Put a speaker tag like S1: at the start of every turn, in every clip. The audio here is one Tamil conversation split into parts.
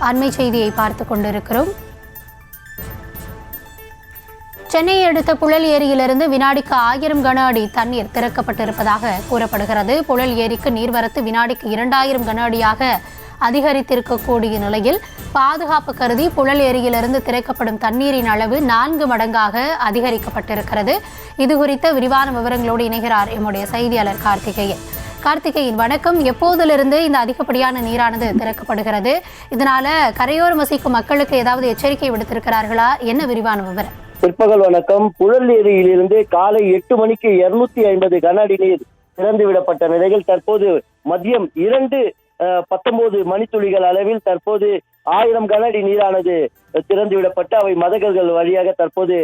S1: அண்மை செய்தியை பார்த்து கொண்டிருக்கிறோம். சென்னையை அடுத்த புழல் ஏரியிலிருந்து வினாடிக்கு 1000 கன அடி தண்ணீர் திறக்கப்பட்டிருப்பதாக கூறப்படுகிறது. புழல் ஏரிக்கு நீர்வரத்து வினாடிக்கு 2000 கன அடியாக அதிகரித்திருக்கக்கூடிய நிலையில் பாதுகாப்பு கருதி புழல் ஏரியிலிருந்து திறக்கப்படும் தண்ணீரின் அளவு 4 மடங்காக அதிகரிக்கப்பட்டிருக்கிறது. இது குறித்த விரிவான விவரங்களோடு இணைகிறார் எம்முடைய செய்தியாளர் கார்த்திகேயன். வணக்கம். எப்போதிலிருந்து இந்த அதிகப்படியான நீரானது திறக்கப்படுகிறது? இதனால கரையோரம் வசிக்கும் மக்களுக்கு ஏதாவது எச்சரிக்கை விடுத்திருக்கிறார்களா? என்ன விரிவான விவரம்?
S2: பிற்பகல் வணக்கம். புழல் ஏரியிலிருந்து காலை 8 மணிக்கு 250 கன அடி நீர் திறந்து விடப்பட்ட நிலையில் தற்போது மதியம் 2:19 மணித்துளிகள் அளவில் தற்போது 1000 கன அடி நீரானது திறந்து விடப்பட்டு அவை மதகுகள் வழியாக தற்போது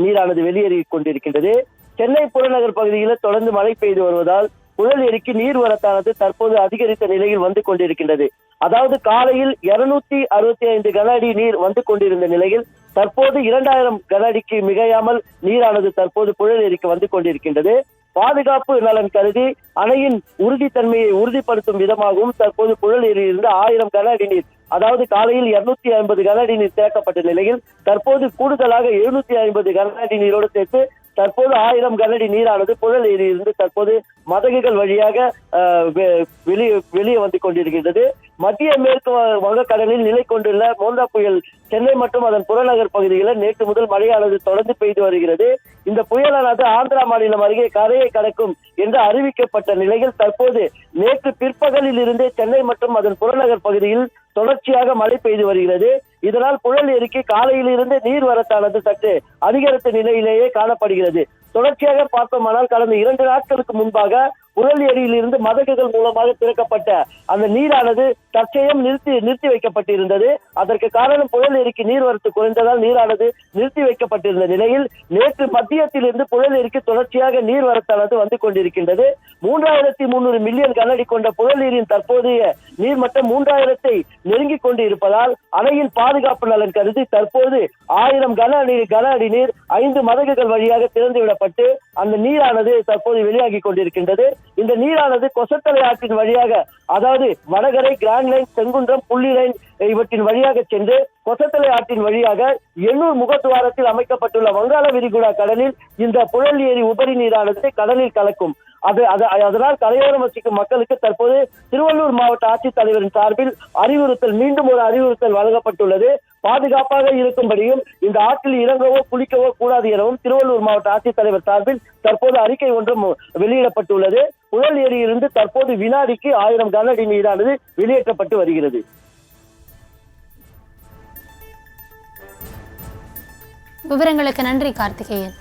S2: நீரானது வெளியேறி கொண்டிருக்கின்றது. சென்னை புறநகர் பகுதியில் தொடர்ந்து மழை பெய்து வருவதால் புழல் ஏரிக்கு நீர்வரத்தானது தற்போது அதிகரித்த நிலையில் வந்து கொண்டிருக்கின்றது. அதாவது காலையில் 265 கன அடி நீர் வந்து கொண்டிருந்த நிலையில் தற்போது 2000 கன அடிக்கு மிகையாமல் நீரானது தற்போது புழல் ஏரிக்கு வந்து கொண்டிருக்கின்றது. பாதுகாப்பு நலன் கருதி அணையின் உறுதித்தன்மையை உறுதிப்படுத்தும் விதமாகவும் தற்போது புழல் ஏரியிலிருந்து 1000 கன அடி நீர், அதாவது காலையில் 250 கன அடி நீர் திறக்கப்பட்ட நிலையில் தற்போது கூடுதலாக 750 கன அடி நீரோடு சேர்த்து தற்போது 1000 கன அடி நீரானது புழல் ஏரியிலிருந்து தற்போது மதகுகள் வழியாக வெளியே வந்து கொண்டிருக்கின்றது. மத்திய மேற்கு வங்கக்கடலில் நிலை கொண்டுள்ள மோந்தா புயல் சென்னை மற்றும் அதன் புறநகர் பகுதிகளில் நேற்று முதல் மழையானது தொடர்ந்து பெய்து வருகிறது. இந்த புயலானது ஆந்திரா மாநிலம் அருகே கரையை கடக்கும் என்று அறிவிக்கப்பட்ட நிலையில் தற்போது நேற்று பிற்பகலில் இருந்தே சென்னை மற்றும் அதன் புறநகர் பகுதியில் தொடர்ச்சியாக மழை பெய்து வருகிறது. இதனால் புழல் ஏரிக்கு காலையிலிருந்து நீர்வரத்தானது சற்று அதிகரித்த நிலையிலேயே காணப்படுகிறது. தொடர்ச்சியாக பார்த்தோமானால் கடந்த 2 நாட்களுக்கு முன்பாக புழல் ஏரியிலிருந்து மதகுகள் மூலமாக திறக்கப்பட்ட அந்த நீரானது தற்செயம் நிறுத்தி வைக்கப்பட்டிருந்தது. அதற்கு காரணம் புழல் ஏரிக்கு நீர்வரத்து குறைந்ததால் நீரானது நிறுத்தி வைக்கப்பட்டிருந்த நிலையில் நேற்று மத்தியத்திலிருந்து புழல் ஏரிக்கு தொடர்ச்சியாக நீர்வரத்தானது வந்து கொண்டிருக்கின்றது. 3300 மில்லியன் கன அடி கொண்ட புழல் ஏரியின் தற்போதைய நீர்மட்டம் 3000 நெருங்கிக் கொண்டு இருப்பதால் அணையின் பாதுகாப்பு நலன் கருதி தற்போது 1000 கன அடி நீர் 5 மதகுகள் வழியாக திறந்து விடப்பட்டு அந்த நீரானது தற்போது வெளியாகி கொண்டிருக்கின்றது. இந்த நீரானது கொசத்தலை ஆற்றின் வழியாக, அதாவது வடகரை, கிராண்ட் லைன், செங்குன்றம், புள்ளி லைன் இவற்றின் வழியாக சென்று கொசத்தலை ஆற்றின் வழியாக எண்ணூர் முகத்துவாரத்தில் அமைக்கப்பட்டுள்ள வங்காள விரிகுடா கடலில் இந்த புழல் ஏரி உபரி நீரானது கடலில் கலக்கும். அதனால் கரையோரம் வசிக்கும் மக்களுக்கு தற்போது திருவள்ளூர் மாவட்ட ஆட்சித்தலைவரின் சார்பில் மீண்டும் ஒரு அறிவுறுத்தல் வழங்கப்பட்டுள்ளது. பாதுகாப்பாக இருக்கும்படியும் இந்த ஆற்றில் இறங்கவோ குளிக்கவோ கூடாது எனவும் திருவள்ளூர் மாவட்ட ஆட்சித்தலைவர் சார்பில் தற்போது அறிக்கை ஒன்றும் வெளியிடப்பட்டுள்ளது. புழல் ஏரியிலிருந்து தற்போது வினாடிக்கு 1000 கன அடி நீரானது வெளியேற்றப்பட்டு வருகிறது.
S1: விவரங்களுக்கு நன்றி கார்த்திகேயன்.